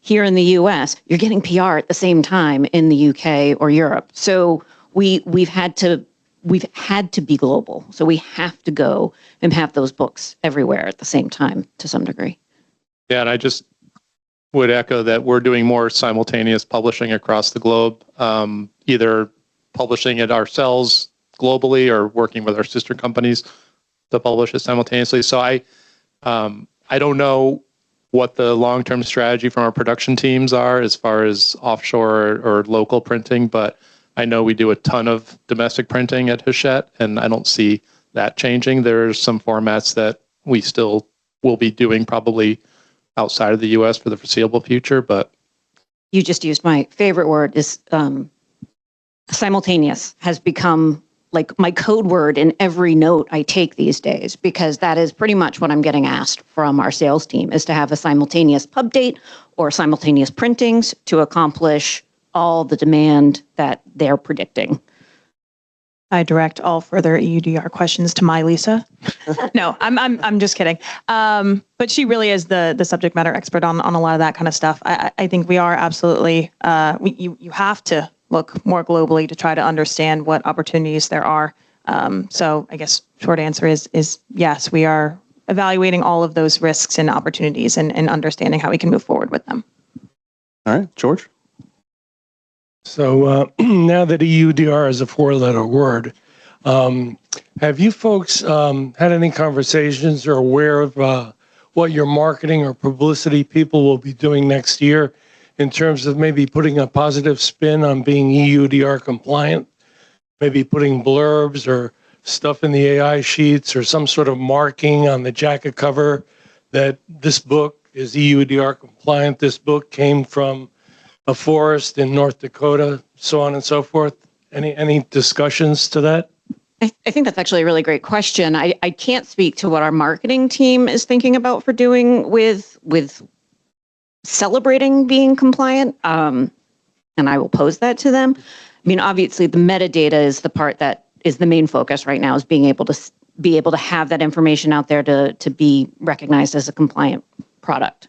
S2: here in the US, you're getting PR at the same time in the UK or Europe. So we've had to be global. So we have to go and have those books everywhere at the same time to some degree.
S3: Yeah, and I just would echo that we're doing more simultaneous publishing across the globe, either publishing it ourselves globally or working with our sister companies to publish it simultaneously. So I don't know what the long-term strategy from our production teams are as far as offshore or local printing, but I know we do a ton of domestic printing at Hachette, and I don't see that changing. There's some formats that we still will be doing probably outside of the U.S. for the foreseeable future, but...
S2: You just used my favorite word, is simultaneous has become like my code word in every note I take these days, because that is pretty much what I'm getting asked from our sales team, is to have a simultaneous pub date or simultaneous printings to accomplish all the demand that they're predicting.
S4: I direct all further EUDR questions to my Lisa. No, I'm just kidding. But she really is the subject matter expert on a lot of that kind of stuff. I think we are absolutely, you have to look more globally to try to understand what opportunities there are. So I guess short answer is yes, we are evaluating all of those risks and opportunities and understanding how we can move forward with them.
S5: All right, George.
S7: So now that EUDR is a four-letter word, have you folks had any conversations or aware of what your marketing or publicity people will be doing next year in terms of maybe putting a positive spin on being EUDR compliant, maybe putting blurbs or stuff in the AI sheets or some sort of marking on the jacket cover that this book is EUDR compliant, this book came from a forest in North Dakota, so on and so forth? Any discussions to that?
S2: I think that's actually a really great question. I can't speak to what our marketing team is thinking about for doing with celebrating being compliant, and I will pose that to them. I mean, obviously, the metadata is the part that is the main focus right now, is being able to have that information out there to be recognized as a compliant product.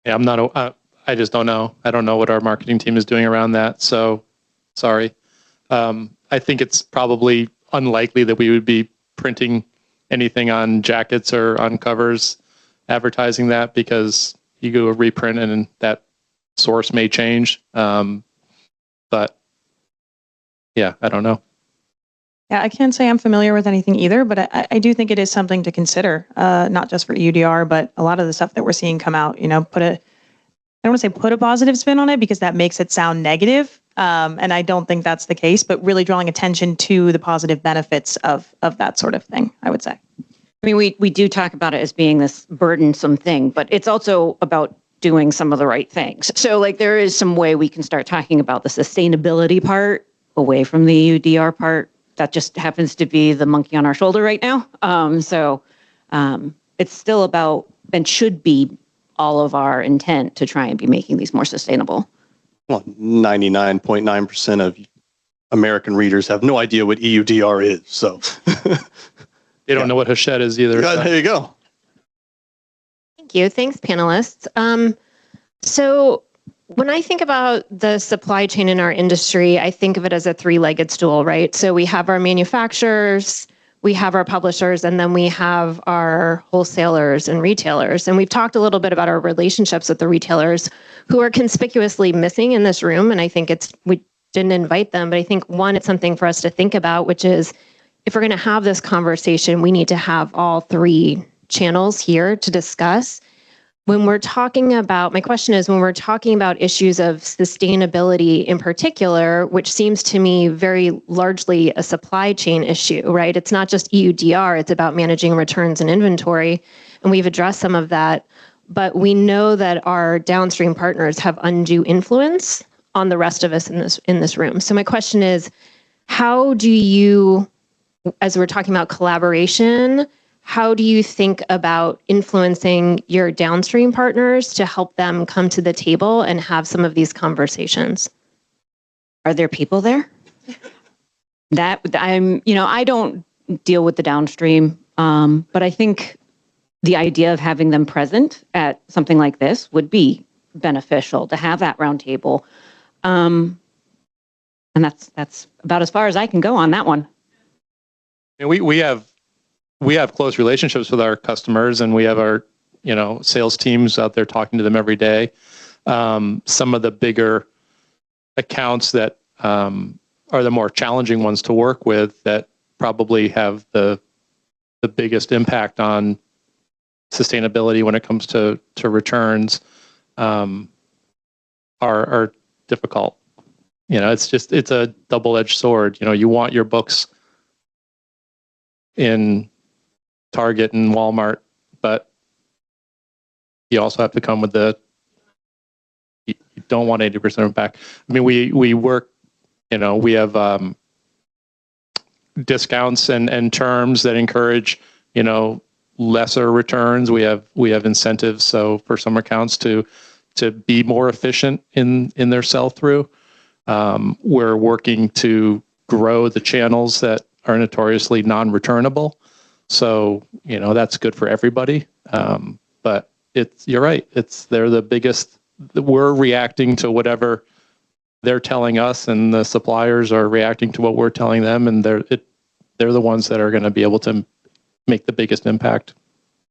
S3: Yeah, I'm not. I just don't know. I don't know what our marketing team is doing around that. So, sorry. I think it's probably unlikely that we would be printing anything on jackets or on covers advertising that, because you go reprint and that source may change. But yeah, I don't know.
S4: Yeah, I can't say I'm familiar with anything either, but I do think it is something to consider, not just for EUDR, but a lot of the stuff that we're seeing come out, I don't want to say put a positive spin on it because that makes it sound negative. And I don't think that's the case, but really drawing attention to the positive benefits of that sort of thing, I would say.
S2: I mean, we do talk about it as being this burdensome thing, but it's also about doing some of the right things. So there is some way we can start talking about the sustainability part away from the EUDR part. That just happens to be the monkey on our shoulder right now. It's still about, and should be, all of our intent to try and be making these more sustainable.
S5: Well, 99.9% of American readers have no idea what EUDR is, so.
S3: They don't know what Hachette is either.
S5: Yeah, there you go.
S8: Thank you. Thanks, panelists. So when I think about the supply chain in our industry, I think of it as a three-legged stool, right? So we have our manufacturers, we have our publishers, and then we have our wholesalers and retailers. And we've talked a little bit about our relationships with the retailers who are conspicuously missing in this room. And I think we didn't invite them, but I think one, it's something for us to think about, which is if we're going to have this conversation, we need to have all three channels here to discuss. when we're talking about, my question is, when we're talking about issues of sustainability in particular, which seems to me very largely a supply chain issue, right? It's not just EUDR, it's about managing returns and inventory. And we've addressed some of that, but we know that our downstream partners have undue influence on the rest of us in this room. So my question is, how do you, as we're talking about collaboration, how do you think about influencing your downstream partners to help them come to the table and have some of these conversations?
S2: Are there people there? I don't deal with the downstream, but I think the idea of having them present at something like this would be beneficial to have that roundtable. And that's about as far as I can go on that one.
S3: And we have close relationships with our customers, and we have our, sales teams out there talking to them every day. Some of the bigger accounts that are the more challenging ones to work with, that probably have the biggest impact on sustainability when it comes to returns, are difficult. It's a double-edged sword. You want your books in Target and Walmart, but you also have to come with you don't want 80% of back. I mean, we work, we have discounts and terms that encourage, lesser returns. We have incentives, so for some accounts to be more efficient in their sell-through. We're working to grow the channels that are notoriously non-returnable. So, that's good for everybody. But you're right. They're the biggest. We're reacting to whatever they're telling us, and the suppliers are reacting to what we're telling them, and they're the ones that are going to be able to make the biggest impact,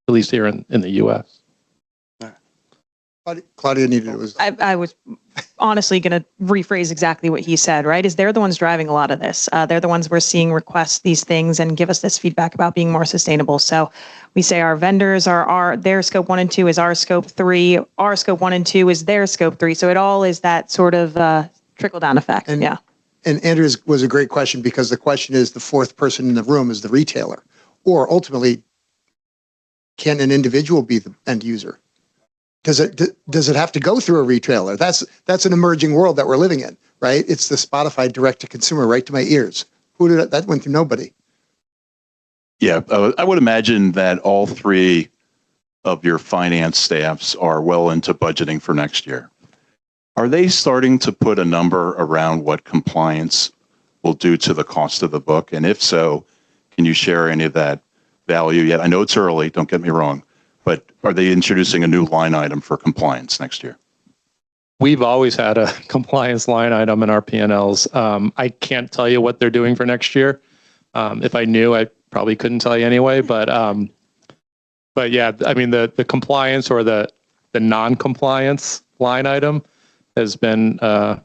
S3: at least here in the U.S.
S1: Claudia needed it.
S4: I was honestly going to rephrase exactly what he said, right? Is they're the ones driving a lot of this. They're the ones we're seeing request these things and give us this feedback about being more sustainable. So we say our vendors are their scope 1 and 2 is our scope 3. Our scope 1 and 2 is their scope 3. So it all is that sort of trickle down effect.
S1: And,
S4: yeah.
S1: And Andrew's was a great question, because the question is, the fourth person in the room is the retailer, or ultimately, can an individual be the end user? Does it have to go through a retailer? That's an emerging world that we're living in, right? It's the Spotify direct to consumer, right to my ears. That went through nobody.
S9: Yeah, I would imagine that all three of your finance staffs are well into budgeting for next year. Are they starting to put a number around what compliance will do to the cost of the book? And if so, can you share any of that value yet? I know it's early, don't get me wrong, but are they introducing a new line item for compliance next year?
S3: We've always had a compliance line item in our P&Ls. I can't tell you what they're doing for next year. If I knew, I probably couldn't tell you anyway. But yeah, I mean, the compliance or the non-compliance line item has been a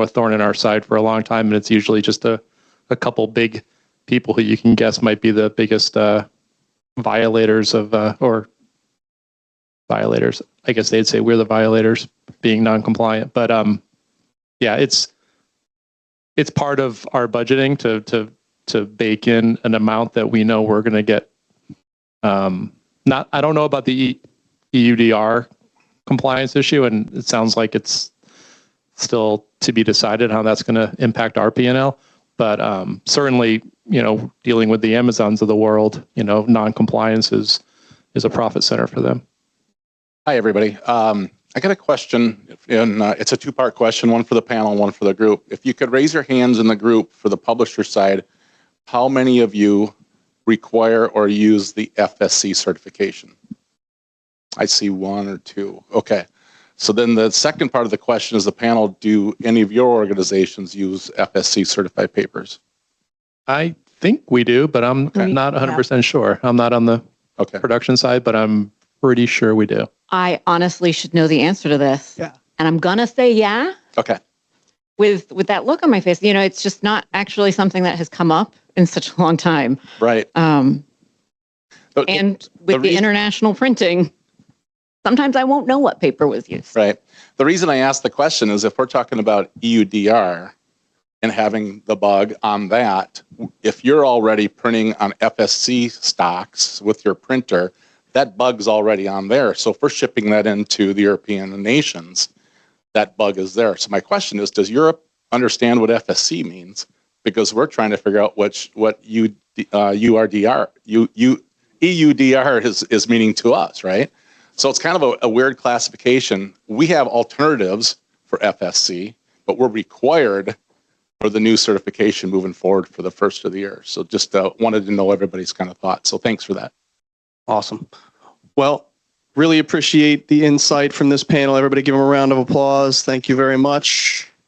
S3: thorn in our side for a long time, and it's usually just a couple big people who you can guess might be the biggest violators of or violators. I guess they'd say we're the violators, being non-compliant. But yeah, it's part of our budgeting to bake in an amount that we know we're going to get. I don't know about the EUDR compliance issue, and it sounds like it's still to be decided how that's going to impact our P&L. But certainly, dealing with the Amazons of the world, non-compliance is a profit center for them.
S10: Hi, everybody. I got a question, and it's a two-part question, one for the panel, one for the group. If you could raise your hands in the group for the publisher side, how many of you require or use the FSC certification? I see one or two. Okay. So then the second part of the question is the panel, do any of your organizations use FSC certified papers?
S3: I think we do, but I'm not 100% sure. I'm not on the production side, but I'm pretty sure we do.
S2: I honestly should know the answer to this.
S10: Yeah.
S2: And I'm going to say yeah.
S10: Okay.
S2: With that look on my face, it's just not actually something that has come up in such a long time.
S10: Right.
S2: And with the international printing. sometimes I won't know what paper was used.
S10: Right. The reason I asked the question is if we're talking about EUDR and having the bug on that, if you're already printing on FSC stocks with your printer, that bug's already on there. So if we're shipping that into the European nations, that bug is there. So my question is, does Europe understand what FSC means? Because we're trying to figure out what EUDR is meaning to us, right? So it's kind of a weird classification. We have alternatives for FSC, but we're required for the new certification moving forward for the first of the year. So just wanted to know everybody's kind of thoughts. So thanks for that.
S5: Awesome. Well, really appreciate the insight from this panel. Everybody give them a round of applause. Thank you very much.